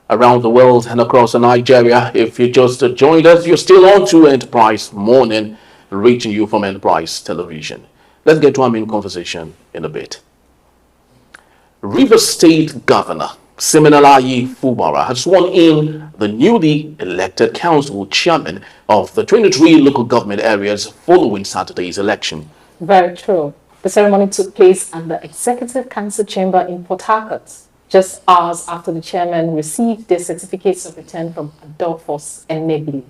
around the world and across Nigeria. If you just joined us, you're still on to Enterprise Morning, reaching you from Enterprise Television. Let's get to our main conversation in a bit. Rivers State Governor Siminalayi Fubara has sworn in the newly elected council chairman of the 23 local government areas following Saturday's election. Very true. The ceremony took place at the Executive Council Chamber in Port Harcourt, just hours after the chairman received their certificates of return from Adolphus Enebili,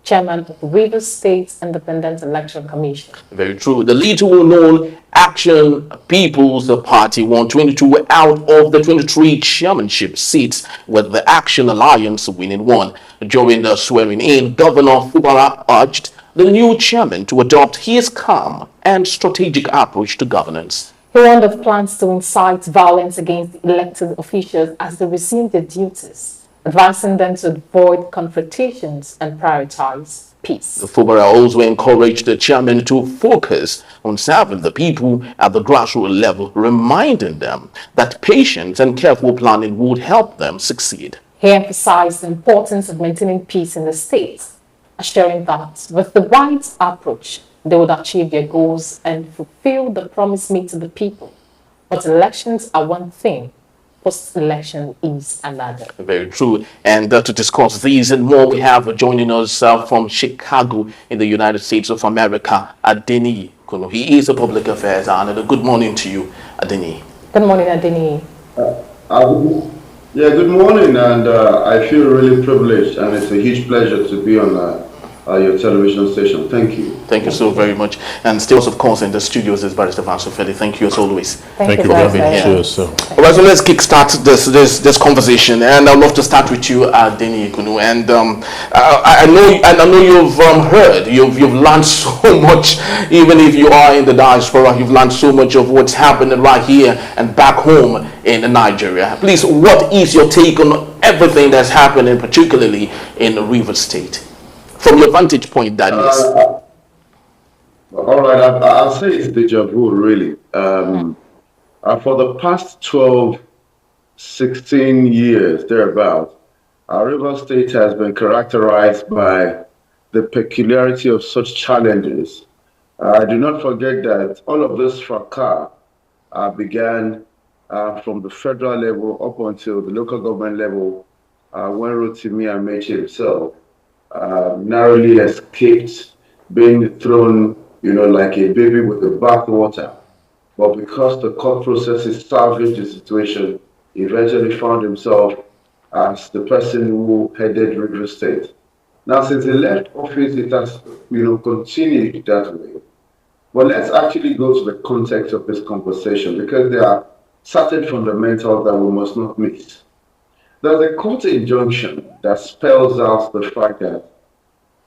chairman of the Rivers State Independent Election Commission. Very true. The little known Action People's Party won 22 out of the 23 chairmanship seats, with the Action Alliance winning one. During the swearing in, Governor Fubara urged the new chairman to adopt his calm and strategic approach to governance. He warned of plans to incite violence against the elected officials as they resume their duties, advising them to avoid confrontations and prioritize peace. Fubara also encouraged the chairman to focus on serving the people at the grassroots level, reminding them that patience and careful planning would help them succeed. He emphasized the importance of maintaining peace in the state, assuring that with the right approach, they would achieve their goals and fulfill the promise made to the people. But elections are one thing, post-election is another. Very true. And to discuss these and more, we have joining us from Chicago in the United States of America, Adeni Kunu. He is a public affairs analyst. Good morning to you, Adeni. Good morning, Adeni. Yeah, good morning, and I feel really privileged, and it's a huge pleasure to be on your television station. Thank you. Thank you so very much. And still, of course, in the studios is Barrister Vansofeli. Thank you as always. Thank you for having here. Sure, so. All right, so let's kickstart this conversation, and I'd love to start with you, Deni Ikunu. And I know you've heard, you've learned so much, even if you are in the diaspora, you've learned so much of what's happening right here and back home in Nigeria. Please, what is your take on everything that's happening, particularly in Rivers State? From your vantage point, that is. All right, I'll say it's deja vu, really. For the past 12, 16 years, thereabout, our River State has been characterized by the peculiarity of such challenges. Do not forget that all of this fracas began from the federal level up until the local government level, when Rotimi Amechi himself narrowly escaped being thrown, like a baby with the bathwater. But because the court processes salvaged the situation, he eventually found himself as the person who headed River State. Now, since he left office, it has, continued that way. But let's actually go to the context of this conversation, because there are certain fundamentals that we must not miss. There's a court injunction that spells out the fact that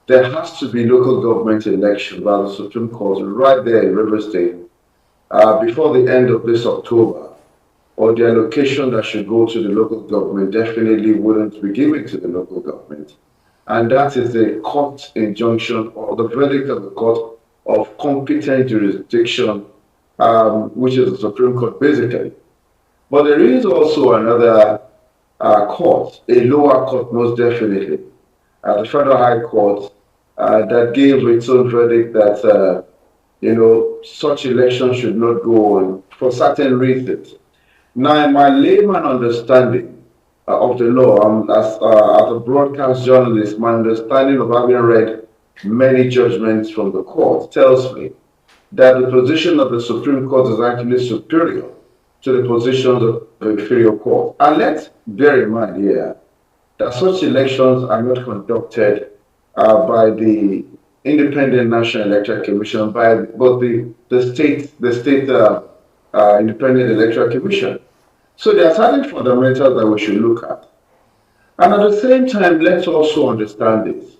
there has to be local government election by the Supreme Court right there in River State before the end of this October, or the allocation that should go to the local government definitely wouldn't be given to the local government. And that is the court injunction, or the verdict of the court of competent jurisdiction, which is the Supreme Court basically. But there is also another court, a lower court most definitely, the Federal High Court, that gave its own verdict that, such elections should not go on for certain reasons. Now, in my layman understanding of the law, as a broadcast journalist, my understanding of having read many judgments from the court tells me that the position of the Supreme Court is actually superior to the positions of the inferior court. And let's bear in mind here that such elections are not conducted by the Independent National Electoral Commission, but the state Independent Electoral Commission. So there are certain fundamentals that we should look at. And at the same time, let's also understand this.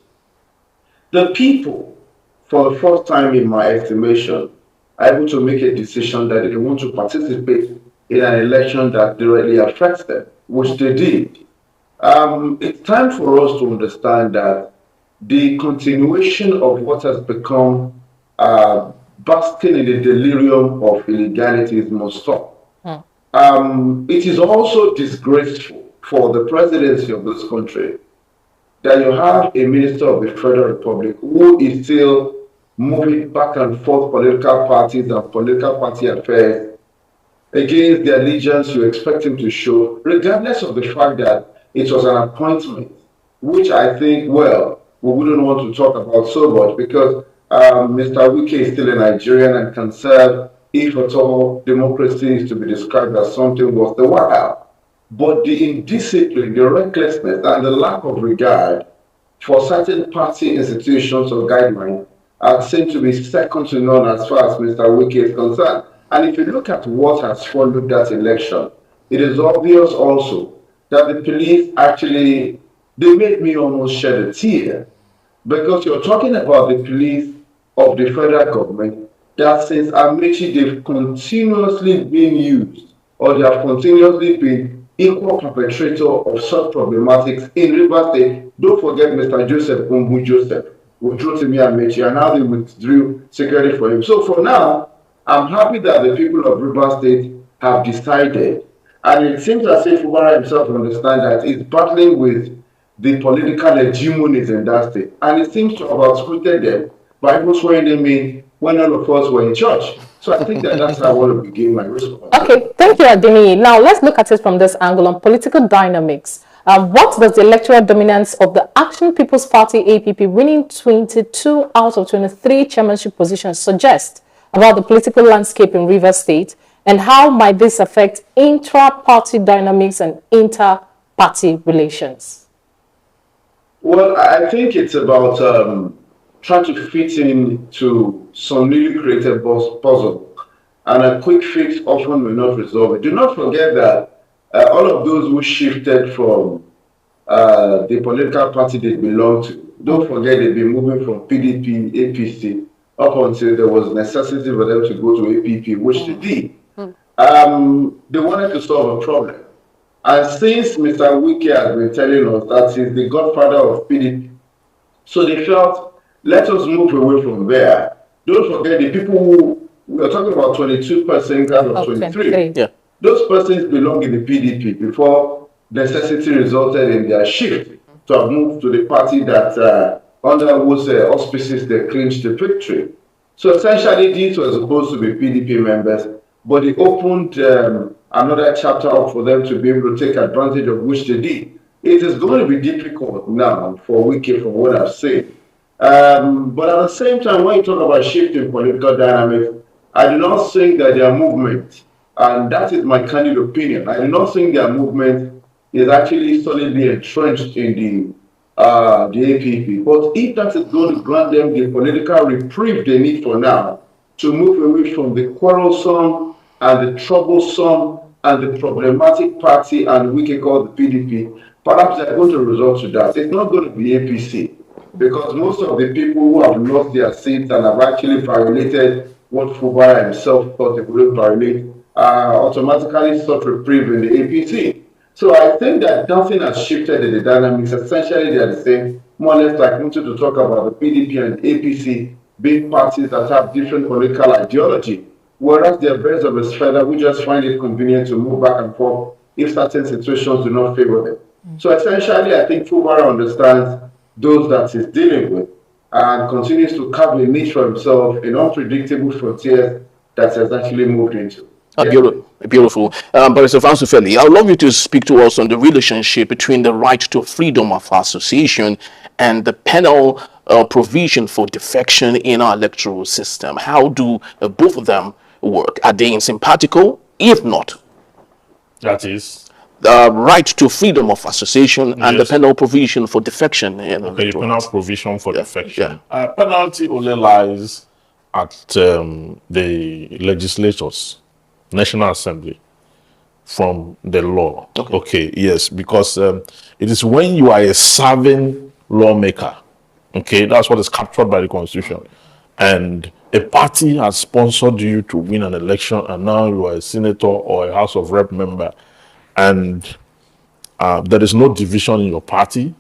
The people, for the first time in my estimation, are able to make a decision that they want to participate in an election that directly affects them, which they did. It's time for us to understand that the continuation of what has become basking in the delirium of illegalities must stop. It is also disgraceful for the presidency of this country, that you have a minister of the Federal Republic who is still moving back and forth political parties and political party affairs against the allegiance you expect him to show, regardless of the fact that it was an appointment, which I think, well, we wouldn't want to talk about so much because Mr. Wike is still a Nigerian and can serve, if at all democracy is to be described as something worth the while. But the indiscipline, the recklessness, and the lack of regard for certain party institutions or guidelines seem to be second to none as far as Mr. Wike is concerned. And if you look at what has followed that election, it is obvious also that the police actually, they made me almost shed a tear because you're talking about the police of the federal government that since Amici, they've continuously been used or they have continuously been equal perpetrator of such problematics in Rivers State. Don't forget Mr. Joseph Umbu Joseph, who drew to me Amici, and now they withdrew security for him. So for now, I'm happy that the people of Rivers State have decided, and it seems as if Ubara himself understands that he's battling with the political hegemonies in that state. And it seems to have outscripted them by even swearing them in when all of us were in church. So I think that that's how I want to begin my response. Okay, thank you, Adini. Now let's look at it from this angle on political dynamics. What does the electoral dominance of the Action People's Party APP winning 22 out of 23 chairmanship positions suggest about the political landscape in Rivers State, and how might this affect intra-party dynamics and inter-party relations? Well, I think it's about trying to fit into some newly created puzzle, and a quick fix often will not resolve it. Do not forget that all of those who shifted from the political party they belong to, don't forget they've been moving from PDP, APC, up until there was necessity for them to go to APP, which they did. They wanted to solve a problem. And since Mr. Wike has been telling us that he's the godfather of PDP, so they felt, let us move away from there. Don't forget the people who, we are talking about 22% out of 23. Yeah. Those persons belong in the PDP before necessity resulted in their shift to have moved to the party that under whose auspices they clinched the victory. So essentially, these were supposed to be PDP members, but it opened another chapter up for them to be able to take advantage of, which they did. It is going to be difficult now for Wike, from what I've seen. But at the same time, when you talk about shifting political dynamics, I do not think that their movement, and that is my candid opinion, I do not think their movement is actually solidly entrenched in the APP. But if that is going to grant them the political reprieve they need for now to move away from the quarrelsome and the troublesome and the problematic party and we can call the PDP, perhaps they're going to resort to that. It's not going to be APC, because most of the people who have lost their seats and have actually violated what Fubara himself thought they would violate automatically sought reprieve in the APC. So I think that nothing has shifted in the dynamics. Essentially, they are the same. More or less like wanted to talk about the PDP and APC being parties that have different political ideology, whereas they're birds of a feather. We just find it convenient to move back and forth if certain situations do not favor them. So essentially, I think Fubara understands those that he's dealing with and continues to carve a niche for himself in unpredictable frontiers that he has actually moved into. Beautiful. Barrister Fansufeli, I would love you to speak to us on the relationship between the right to freedom of association and the penal provision for defection in our electoral system. How do both of them work? Are they incompatible? If not, that is the right to freedom of association and the penal provision for defection. Okay, the penal provision for defection. Penalty only lies at the legislators, National Assembly, from the law. Okay, yes, because it is when you are a serving lawmaker, okay, that's what is captured by the Constitution, and a party has sponsored you to win an election, and now you are a senator or a House of Rep member, and there is no division in your party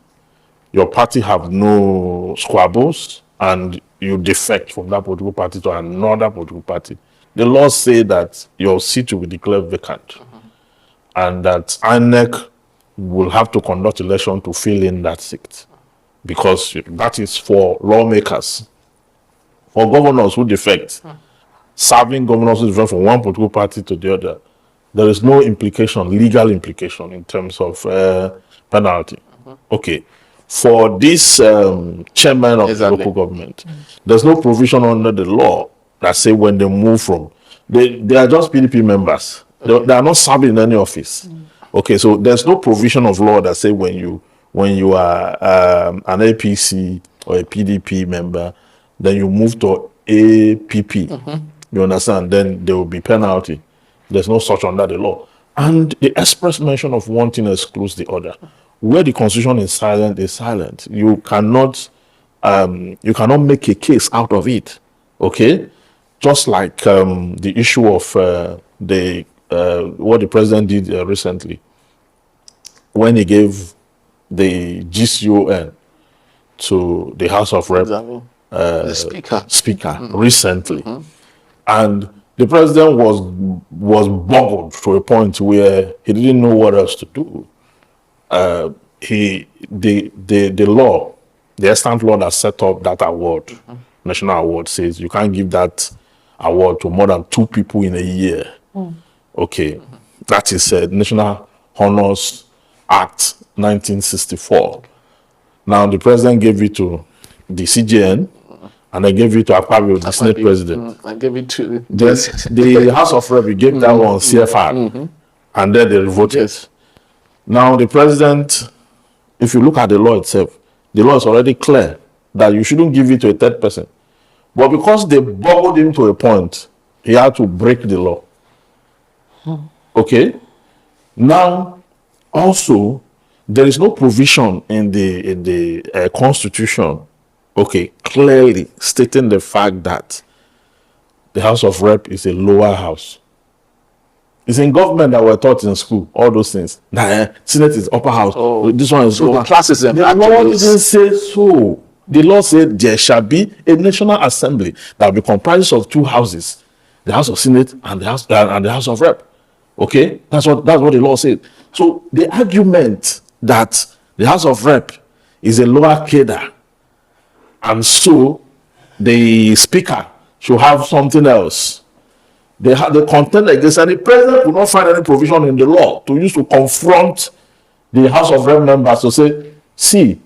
have no squabbles, and you defect from that political party to another political party. The laws say that your seat will be declared vacant, and that INEC will have to conduct election to fill in that seat, because that is for lawmakers. For governors who defect, serving governors who defect from one political party to the other, there is no implication, legal implication in terms of penalty. Okay. For this chairman of the local government, there's no provision under the law that say when they move from, they are just PDP members. They are not serving in any office. Okay, so there's no provision of law that say when you are an APC or a PDP member, then you move to APP. You understand? Then there will be penalty. There's no such under the law. And the express mention of one thing excludes the other. Where the constitution is silent, is silent. You cannot make a case out of it. Okay? Just like the issue of what the president did recently, when he gave the GCON to the House of Rep, the speaker recently, and the president was boggled to a point where he didn't know what else to do. The law, the extant law that set up that award, national award, says you can't give that award to more than 2 people in a year. Okay, that is National Honors Act 1964. Now the president gave it to the CJN, and I gave it to Akpabio, the Senate president. I gave it to the House of Rep. Gave that one CFR, and then they voted. Yes. Now the president, if you look at the law itself, the law is already clear that you shouldn't give it to a third person. But because they boggled him to a point, he had to break the law. Okay? Now, also, there is no provision in the Constitution, okay, clearly stating the fact that the House of Rep is a lower house. It's in government that we're taught in school, all those things. Senate is upper house. This one is lower. Classism. The law doesn't say so. The law said there shall be a national assembly that will be comprised of 2 houses, the House of Senate and the House of Rep. Okay, that's what the law said. So the argument that the House of Rep is a lower cadre, and so the speaker should have something else, they contend against, and the president will not find any provision in the law to use to confront the House of Rep members to say, see,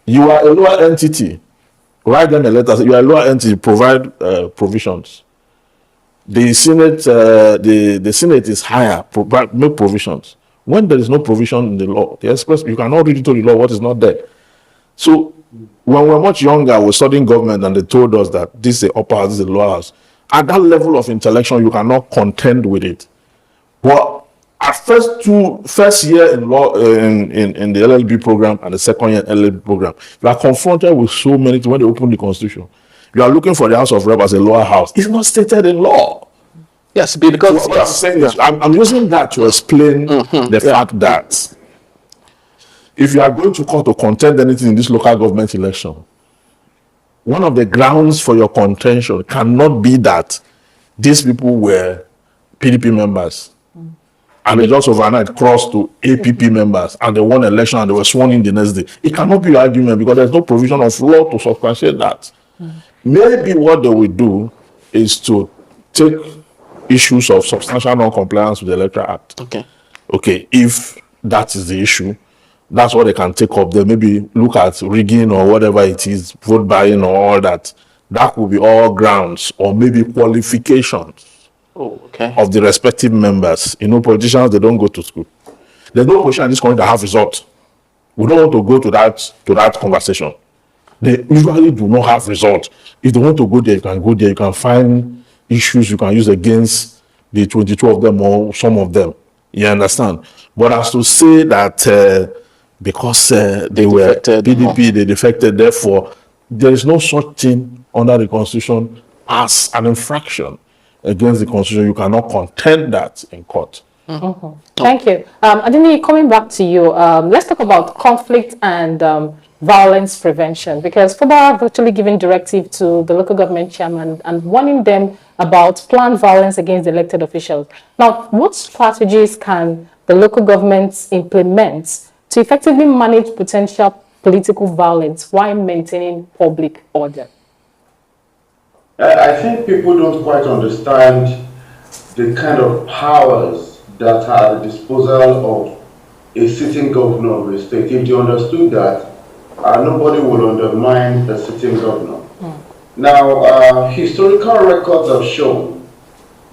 you are a lower entity. Write them a letter. You are a lower entity. Provide provisions. The Senate, the Senate is higher. Make provisions. When there is no provision in the law, you cannot read into the law what is not there. So when we were much younger, we were studying government, and they told us that this is the upper house, this is the lower house. At that level of intellection, you cannot contend with it. But at first year in law in the LLB program and the second year LLB program, you are confronted with so many things when they open the Constitution. You are looking for the House of Rep as a lower house. It's not stated in law. Yes, because what I'm saying is, I'm using that to explain the fact that if you are going to court to contend anything in this local government election, one of the grounds for your contention cannot be that these people were PDP members and they just overnight crossed to APP members and they won election and they were sworn in the next day. It cannot be your argument because there's no provision of law to substantiate that. Maybe what they will do is to take issues of substantial non-compliance with the Electoral Act. Okay, if that is the issue, that's what they can take up. They maybe look at rigging or whatever it is, vote buying or all that. That will be all grounds or maybe qualifications of the respective members. You know, politicians, they don't go to school. There's no position in this country that have results. We don't want to go to that conversation. They usually do not have results. If they want to go there, you can go there. You can find issues you can use against the 22 of them or some of them. You understand? But as to say that because they were PDP, they defected, therefore, there is no such thing under the Constitution as an infraction against the Constitution. You cannot contend that in court. Thank you. Adini, coming back to you, let's talk about conflict and violence prevention, because FUBA have actually given directive to the local government chairman and warning them about planned violence against elected officials. Now, what strategies can the local governments implement to effectively manage potential political violence while maintaining public order? I think people don't quite understand the kind of powers that are at the disposal of a sitting governor of a state. If they understood that, nobody will undermine the sitting governor. Now, historical records have shown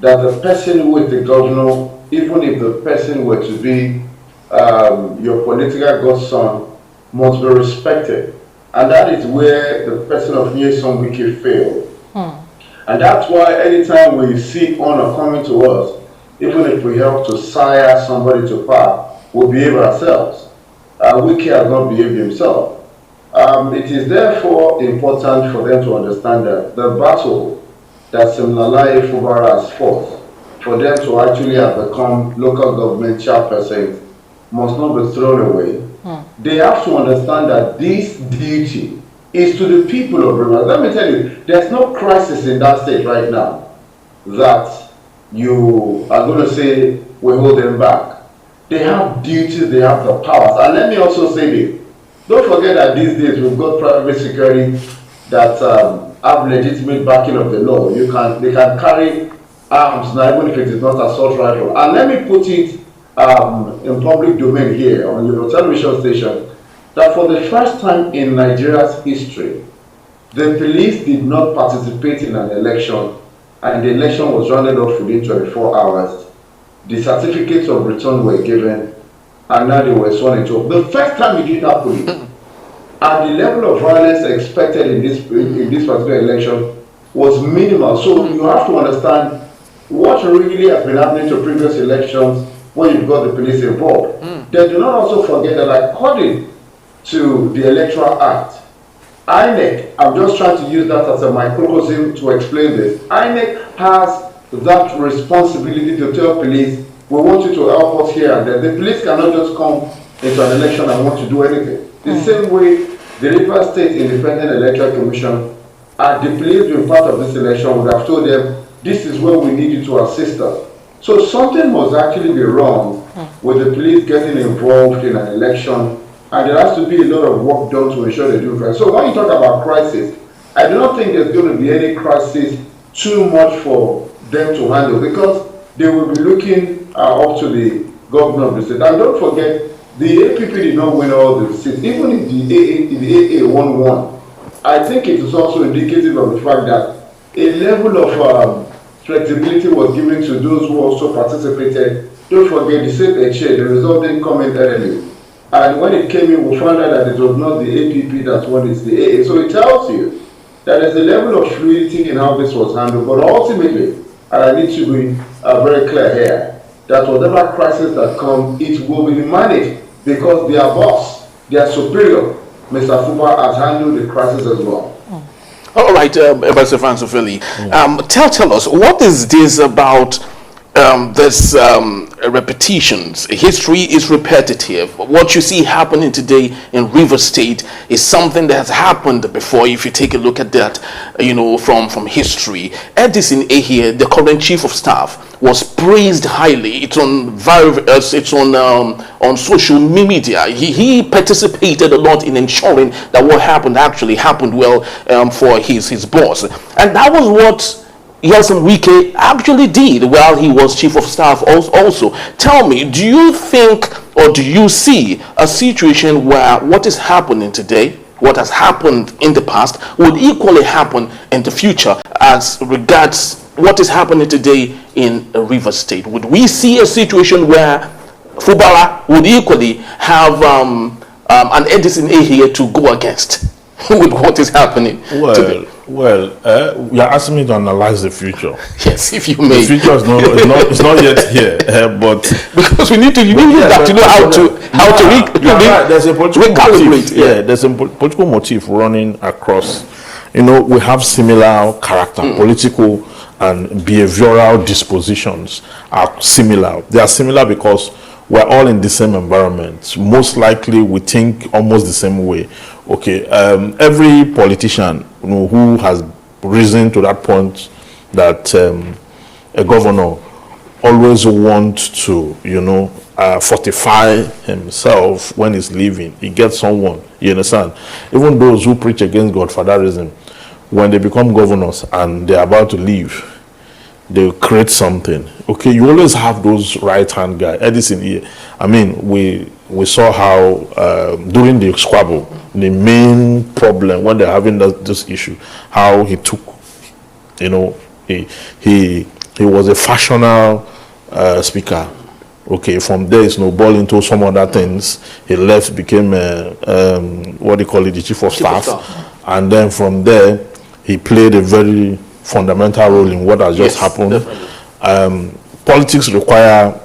that the person who is the governor, even if the person were to be your political godson, must be respected. And that is where the person of Nyesom Wike failed. And that's why anytime we see honor coming to us, even if we help to sire somebody to power, we behave ourselves. Wike has not behaved himself. It is therefore important for them to understand that the battle that Siminalayi Fubara has fought, for them to actually have become local government chairpersons, must not be thrown away. They have to understand that this duty is to the people of Rivers. Let me tell you, there's no crisis in that state right now that you are going to say we hold them back. They have duties, they have the powers. And let me also say this. Don't forget that these days we've got private security that have legitimate backing of the law. They can carry arms now, even if it is not assault rifle. And let me put it in public domain here on your television station, that for the first time in Nigeria's history, the police did not participate in an election, and the election was rounded off within 24 hours. The certificates of return were given, and now they were sworn into. The first time it did happen, and the level of violence expected in this particular election was minimal. So you have to understand what really has been happening to previous elections when you've got the police involved. They do not also forget that according to the Electoral Act, INEC, I'm just trying to use that as a microcosm to explain this, INEC has that responsibility to tell police, we want you to help us here and there. The police cannot just come into an election and want to do anything. The same way the Rivers State Independent Electoral Commission, had the police been part of this election, would have told them, this is where we need you to assist us. So something must actually be wrong with the police getting involved in an election, and there has to be a lot of work done to ensure they do right. So when you talk about crisis, I do not think there's going to be any crisis too much for them to handle, because they will be looking up to the governor of the state. And don't forget, the APP did not win all the seats. Even if the AA won one, I think it is also indicative of the fact that a level of flexibility was given to those who also participated. Don't forget, the same chair, the result didn't come in early. And when it came in, we found out that it was not the APP that won, it's the AA. So it tells you that there's a level of fluidity in how this was handled. But ultimately, and I need to be very clear here, that whatever crisis that comes, it will be managed, because their boss, their superior, Mr. Fuba, has handled the crisis as well. All right, Ambassador Francis Philly, tell us, what is this about this repetitions? History is repetitive. What you see happening today in River State is something that has happened before. If you take a look at that, from history, Edison Ehie, the current chief of staff, was praised highly. It's on social media. He participated a lot in ensuring that what happened actually happened well for his boss, and that was what Nyesom Wike actually did while he was chief of staff also. Tell me, do you think or do you see a situation where what is happening today, what has happened in the past, would equally happen in the future as regards what is happening today in River State? Would we see a situation where Fubara would equally have an Edison Ehie to go against with what is happening today? Well, you are asking me to analyze the future. Yes, if you may. The future is not yet here, but because we need to that to know how to there's a political recalibrate. Motive. Yeah, there's a political motive running across. We have similar character, political and behavioral dispositions are similar. They are similar because we're all in the same environment. Most likely, we think almost the same way. Okay, every politician who has risen to that point that a governor always want to, fortify himself when he's leaving. He gets someone, you understand? Even those who preach against Godfatherism, when they become governors and they're about to leave, they create something. Okay, you always have those right-hand guy. Edison here. I mean, we saw how during the squabble, the main problem when they're having this issue, how he took, he was a fashional speaker. Okay, from there, snowball into some other things. He left, became what they call it, the chief of staff, and then from there, he played a very fundamental role in what has just happened. Politics require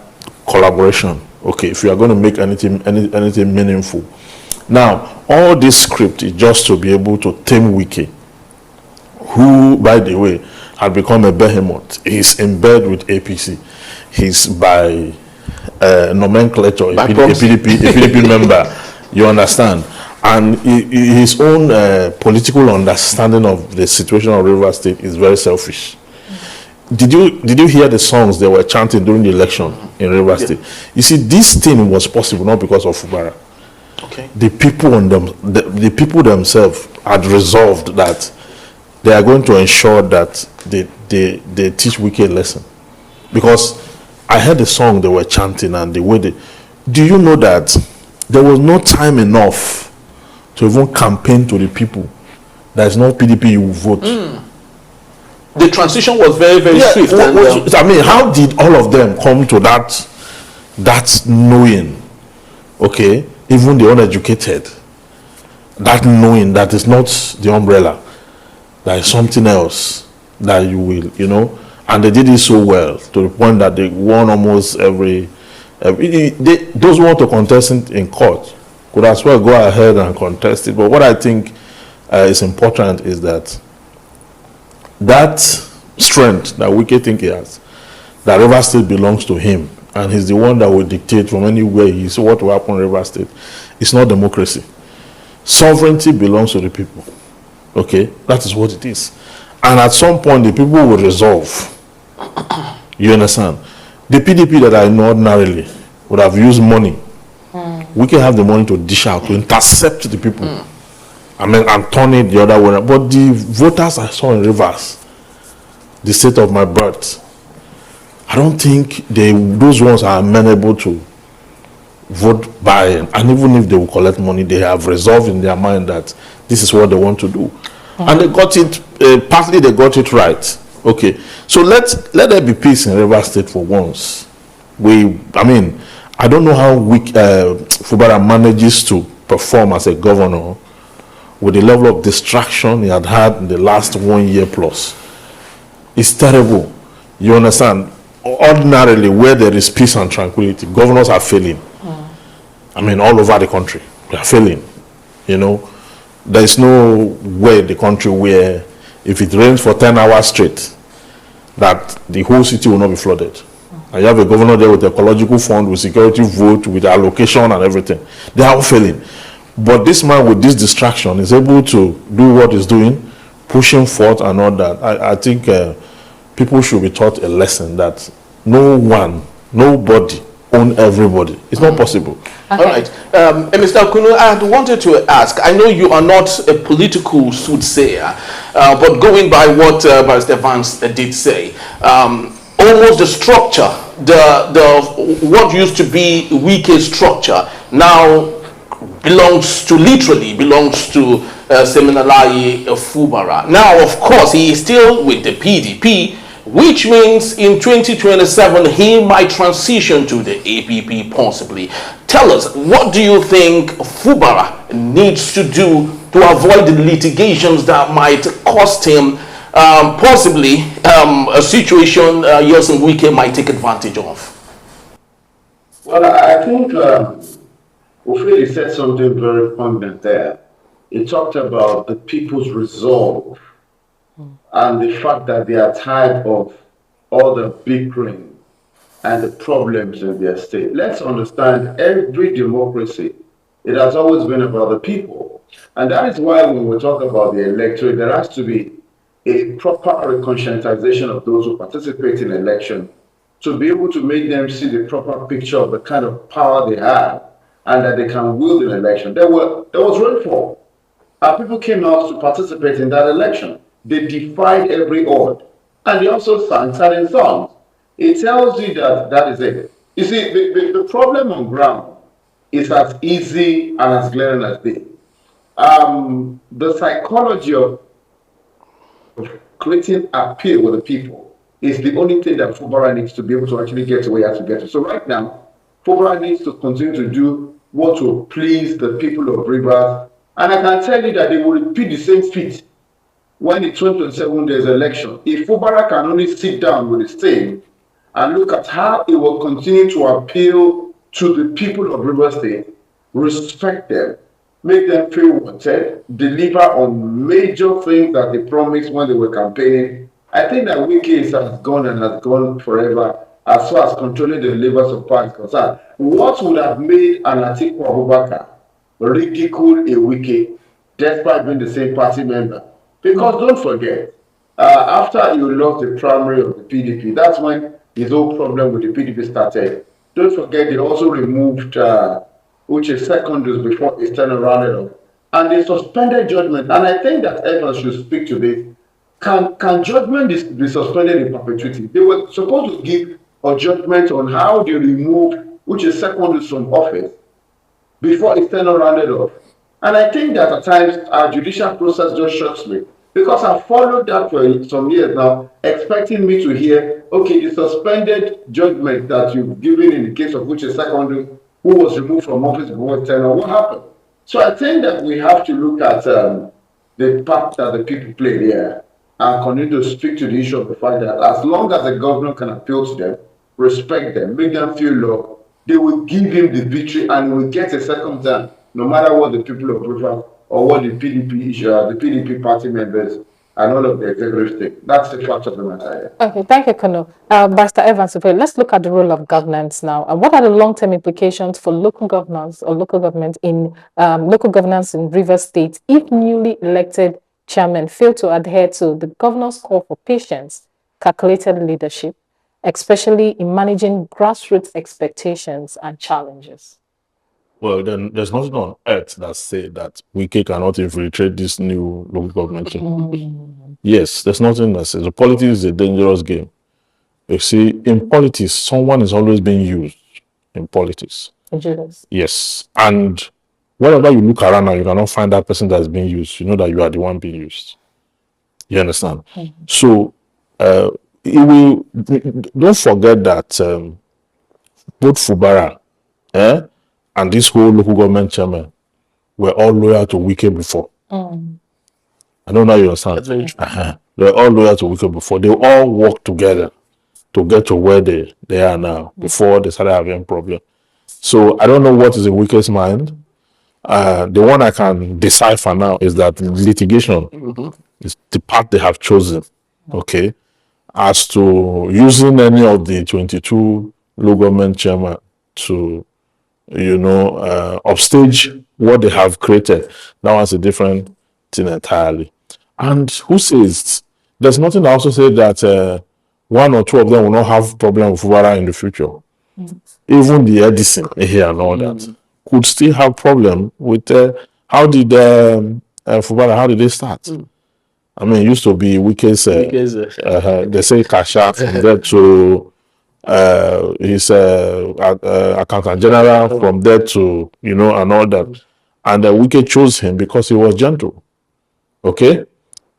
collaboration. Okay, if you are going to make anything meaningful. Now, all this script is just to be able to tame Wike, who, by the way, had become a behemoth. He's in bed with APC. He's by nomenclature, a PDP member. You understand? And his own political understanding of the situation of River State is very selfish. Did you hear the songs they were chanting during the election in River State? You see, this thing was possible not because of Fubara. Okay. The people themselves had resolved that they are going to ensure that they teach Wike a lesson. Because I heard the song they were chanting and the way they... Do you know that there was no time enough to even campaign to the people? There is no PDP, you will vote. The transition was very, very swift. I mean, how did all of them come to that knowing? Okay, even the uneducated, that knowing that is not the umbrella, there is something else that you will, and they did it so well to the point that they won almost every those who want to contest in court could as well go ahead and contest it. But what I think is important is that strength that Wike think he has, that River State belongs to him, and he's the one that will dictate from anywhere he is what will happen in River State. It's not democracy. Sovereignty belongs to the people. Okay, that is what it is. And at some point, the people will resolve. You understand? The PDP that I know ordinarily would have used money. We can have the money to dish out, to intercept the people. I mean, and turn it the other way. But the voters I saw in Rivers, the state of my birth, I don't think those ones are amenable to vote by. And even if they will collect money, they have resolved in their mind that this is what they want to do. And they got it, partly they got it right. Okay, so let there be peace in River State for once. I don't know how Fubara manages to perform as a governor with the level of distraction he had in the last 1 year plus. It's terrible. You understand? Ordinarily, where there is peace and tranquility, governors are failing. I mean, all over the country, they are failing. There is no way in the country where if it rains for 10 hours straight, that the whole city will not be flooded. And you have a governor there with ecological fund, with security vote, with allocation and everything. They are all failing. But this man with this distraction is able to do what he's doing, pushing forth and all that. I think people should be taught a lesson that nobody own everybody. It's not possible. Okay. All right. Mr. Kunu, I wanted to ask, I know you are not a political soothsayer, but going by what Barrister Vance did say, almost the structure, what used to be Wike's structure now belongs to Seminalayi Fubara. Now, of course, he is still with the PDP, which means in 2027 he might transition to the APP possibly. Tell us, what do you think Fubara needs to do to avoid the litigations that might cost him possibly a situation Yeltsin Wike might take advantage of? Well, I think Ofili said something very poignant there. He talked about the people's resolve and the fact that they are tired of all the bickering and the problems in their state. Let's understand, every democracy, it has always been about the people. And that is why when we talk about the electorate, there has to be a proper conscientization of those who participate in election to be able to make them see the proper picture of the kind of power they have and that they can wield an election. There was rainfall. People came out to participate in that election. They defied every odd. And they also sang certain songs. It tells you that that is it. You see, the problem on ground is as easy and as glaring as day. The psychology of creating appeal with the people is the only thing that Fubara needs to be able to actually get to where he has to get to. So right now, Fubara needs to continue to do what will please the people of Rivers. And I can tell you that they will repeat the same feat when the 2027 there's election. If Fubara can only sit down with his team and look at how it will continue to appeal to the people of Rivers State, respect them, make them feel wanted, deliver on major things that they promised when they were campaigning. I think that Wiki has gone and has gone forever as far as controlling the levers of power is concerned. What would have made an Atiku Abubakar ridicule a Wiki despite being the same party member? Because don't forget, after you lost the primary of the PDP, that's when his whole problem with the PDP started. Don't forget, they also removed which is secondaries before external rounded off. And they suspended judgment. And I think that Evans should speak to this. Can judgment be suspended in perpetuity? They were supposed to give a judgment on how they removed which is secondaries from office before external rounded off. And I think that at times our judicial process just shocks me because I followed that for some years now, expecting me to hear, okay, the suspended judgment that you've given in the case of which is secondary, who was removed from office before external, what happened? So I think that we have to look at the part that the people play here and continue to speak to the issue of the fact that as long as the governor can appeal to them, respect them, make them feel loved, they will give him the victory and he will get a second time, no matter what the people of Rivers or what the PDP issue, the PDP party members and all of the executive think. That's the fact of the matter. Okay, thank you, Kono. Barrister Evans, let's look at the role of governance now. What are the long-term implications for local governance or local government in local governance in Rivers State if newly elected chairmen fail to adhere to the governor's call for patience, calculated leadership, especially in managing grassroots expectations and challenges? Well, then there's nothing on earth that say that Wike cannot infiltrate this new local government. Yes, there's nothing that says. So politics is a dangerous game. You see, in politics, someone is always being used in politics. Yes. And whenever you look around now, you cannot find that person that's being used. You know that you are the one being used. You understand? So, don't forget that both Fubara and this whole local government chairman were all loyal to Wike before. I don't know if you understand. They were all loyal to Wike before. They all worked together to get to where they are now before they started having problems. So I don't know what is in Wike's mind. The one I can decipher now is that litigation is the path they have chosen. Okay. As to using any of the 22 local government chairman to upstage what they have created. That was a different thing entirely. And who says there's nothing that also says that one or two of them will not have problem with Fubara in the future. Even the Edison here and all that could still have problem with how did Fubara, how did they start? I mean, it used to be Wike's they say Kasha from there to his accountant general from there to and all that, and Wike chose him because he was gentle. Okay,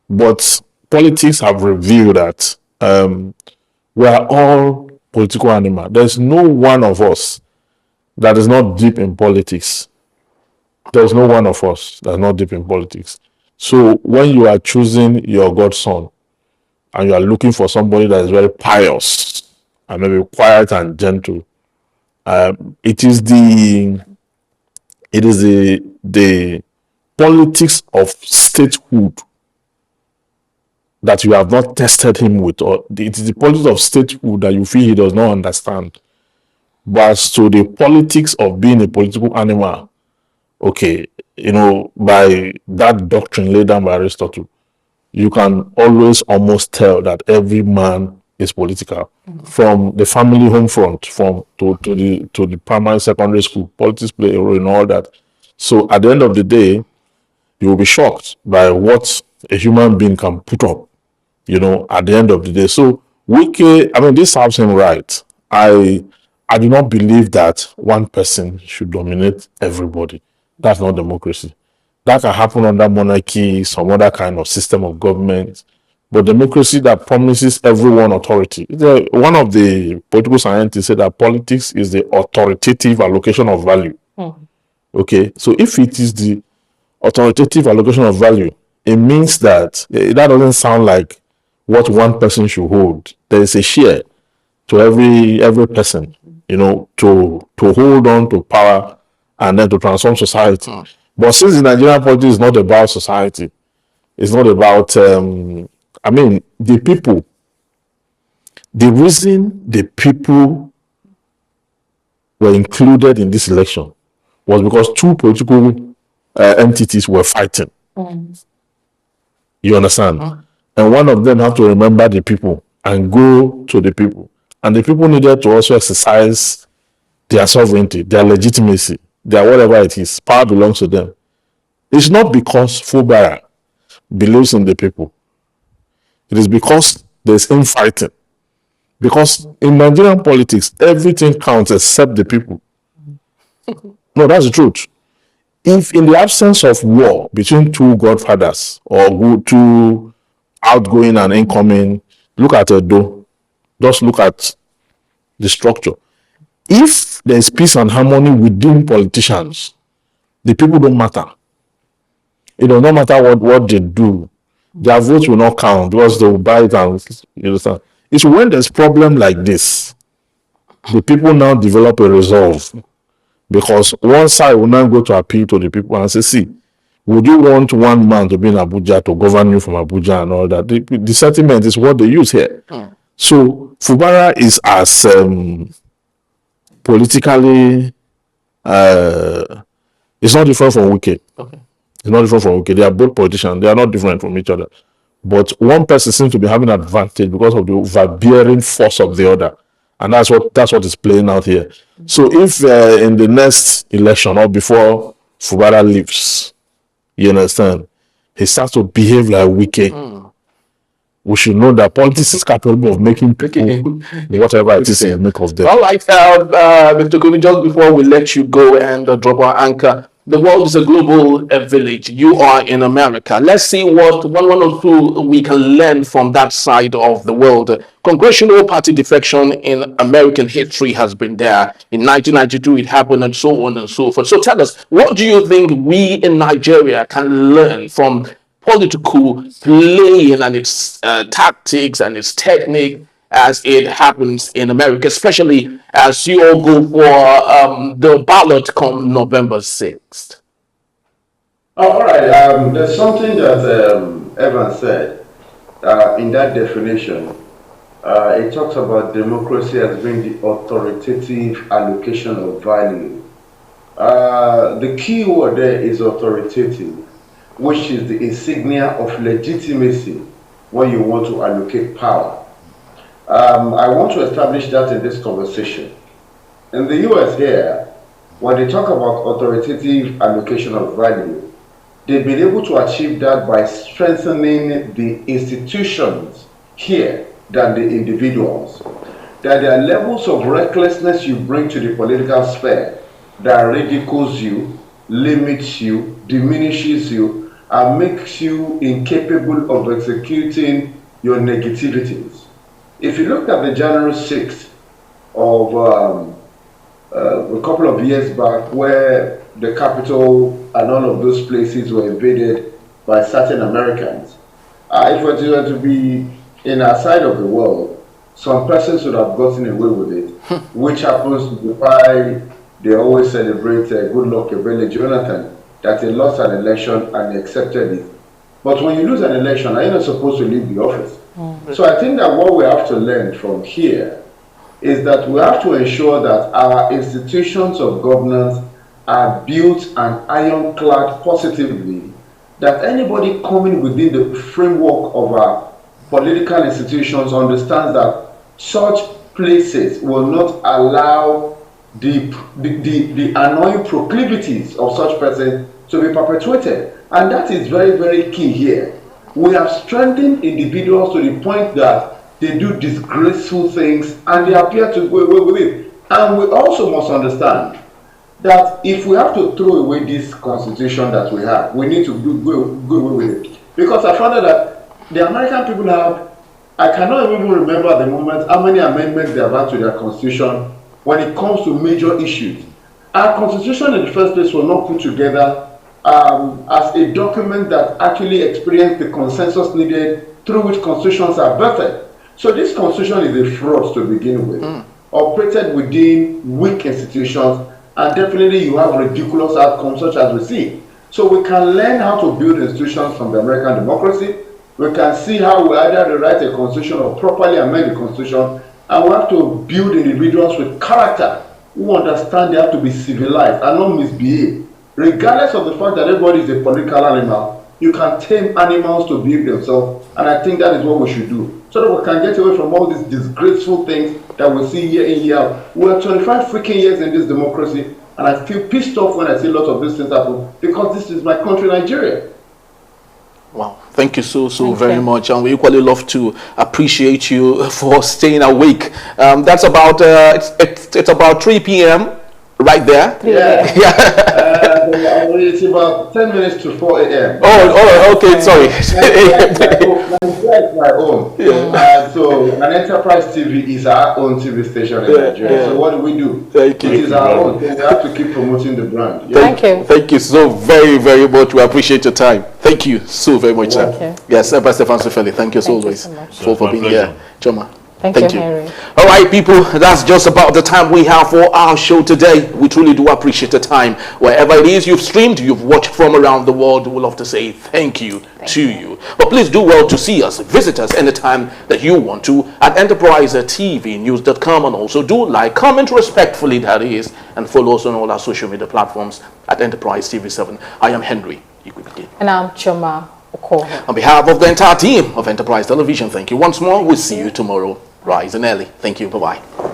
but politics have revealed that we are all political animals. There's no one of us that is not deep in politics. There's no one of us that's not deep in politics. So when you are choosing your godson and you are looking for somebody that is very pious and maybe quiet and gentle, it is the politics of statehood that you have not tested him with, or it is the politics of statehood that you feel he does not understand. But as to the politics of being a political animal, okay, by that doctrine laid down by Aristotle, you can always almost tell that every man is political. From the family home front, to the primary secondary school, politics play a role in all that. So at the end of the day, you will be shocked by what a human being can put up, at the end of the day. So Wike, I mean, this serves him right. I do not believe that one person should dominate everybody. That's not democracy. That can happen under monarchy, some other kind of system of government. But democracy that promises everyone authority. One of the political scientists said that politics is the authoritative allocation of value. Okay, so if it is the authoritative allocation of value, it means that that doesn't sound like what one person should hold. There is a share to every person, to hold on to power and then to transform society. But since the Nigerian politics is not about society, it's not about the people. The reason the people were included in this election was because two political entities were fighting. You understand? And one of them had to remember the people and go to the people. And the people needed to also exercise their sovereignty, their legitimacy, their whatever it is. Power belongs to them. It's not because Fubara believes in the people. It is because there's infighting. Because in Nigerian politics, everything counts except the people. No, that's the truth. If in the absence of war between two godfathers or two outgoing and incoming, look at Edo, just look at the structure. If there is peace and harmony within politicians, the people don't matter. It does not matter what they do. Their votes will not count because they will buy it and you understand. It's when there's problem like this, the people now develop a resolve. Because one side will now go to appeal to the people and say, see, would you want one man to be in Abuja to govern you from Abuja and all that? The sentiment is what they use here. So Fubara is as politically, it's not different from Wike. Okay. It's not different from Wike. They are both politicians. They are not different from each other. But one person seems to be having an advantage because of the overbearing force of the other. And that's what is playing out here. So if in the next election or before Fubara leaves, you understand, he starts to behave like Wike, we should know that politics is capable of making people whatever it is you make of them. All right, Mr. Kumi, just before we let you go and drop our anchor, the world is a global village. You are in America. Let's see what one or two we can learn from that side of the world. Congressional party defection in American history has been there. In 1992, it happened, and so on and so forth. So tell us, what do you think we in Nigeria can learn from political playing and its tactics and its technique as it happens in America, especially as you all go for the ballot come November 6th? All right. There's something that Evan said in that definition. It talks about democracy as being the authoritative allocation of value. The key word there is authoritative, which is the insignia of legitimacy when you want to allocate power. I want to establish that in this conversation. In the US here, when they talk about authoritative allocation of value, they've been able to achieve that by strengthening the institutions here than the individuals. That there are levels of recklessness you bring to the political sphere that ridicules you, limits you, diminishes you, and makes you incapable of executing your negativities. If you look at the January 6th of a couple of years back, where the Capitol and all of those places were invaded by certain Americans, if it were to be in our side of the world, some persons would have gotten away with it, which happens to be why they always celebrate good luck Ebele Jonathan, that he lost an election and he accepted it. But when you lose an election, are you not supposed to leave the office? So I think that what we have to learn from here is that we have to ensure that our institutions of governance are built and ironclad positively, that anybody coming within the framework of our political institutions understands that such places will not allow the annoying proclivities of such persons to be perpetuated. And that is very, very key here. We have strengthened individuals to the point that they do disgraceful things and they appear to go away with it. And we also must understand that if we have to throw away this constitution that we have, we need to go away with it. Because I found out that the American people have, I cannot even remember at the moment how many amendments they have had to their constitution when it comes to major issues. Our constitution in the first place was not put together as a document that actually experienced the consensus needed through which constitutions are birthed. So this constitution is a fraud to begin with, operated within weak institutions, and definitely you have ridiculous outcomes such as we see. So we can learn how to build institutions from the American democracy. We can see how we either rewrite a constitution or properly amend the constitution, and we have to build individuals with character who understand they have to be civilized and not misbehave. Regardless of the fact that everybody is a political animal, you can tame animals to behave themselves, and I think that is what we should do, so that we can get away from all these disgraceful things that we see year in, year out. We are 25 freaking years in this democracy, and I feel pissed off when I see a lot of these things happen, because this is my country, Nigeria. Wow, thank you so very much, and we equally love to appreciate you for staying awake. That's about it's about 3 p.m. right there. Yeah. It's about 10 minutes to 4 a.m. Oh, okay, sorry. It's my own. Yeah. So an Enterprise TV is our own TV station in Nigeria. So what do we do? Thank you. It is our own. We have to keep promoting the brand. Thank you. Thank you so very much. We appreciate your time. Thank you so very much, sir. Yes, Pastor Fansifeli, thank you so much for being here. Choma. Thank you, Henry. All right, people, that's just about the time we have for our show today. We truly do appreciate the time. Wherever it is you've streamed, you've watched from around the world, we'd love to say thank you to you. But please do well to see us, visit us anytime that you want to at enterprisetvnews.com, and also do like, comment respectfully, that is, and follow us on all our social media platforms at Enterprise TV7. I am Henry. You could begin. And I'm Choma Okoho. On behalf of the entire team of Enterprise Television, thank you once more. We'll see you tomorrow. Rise and early. Thank you. Bye-bye.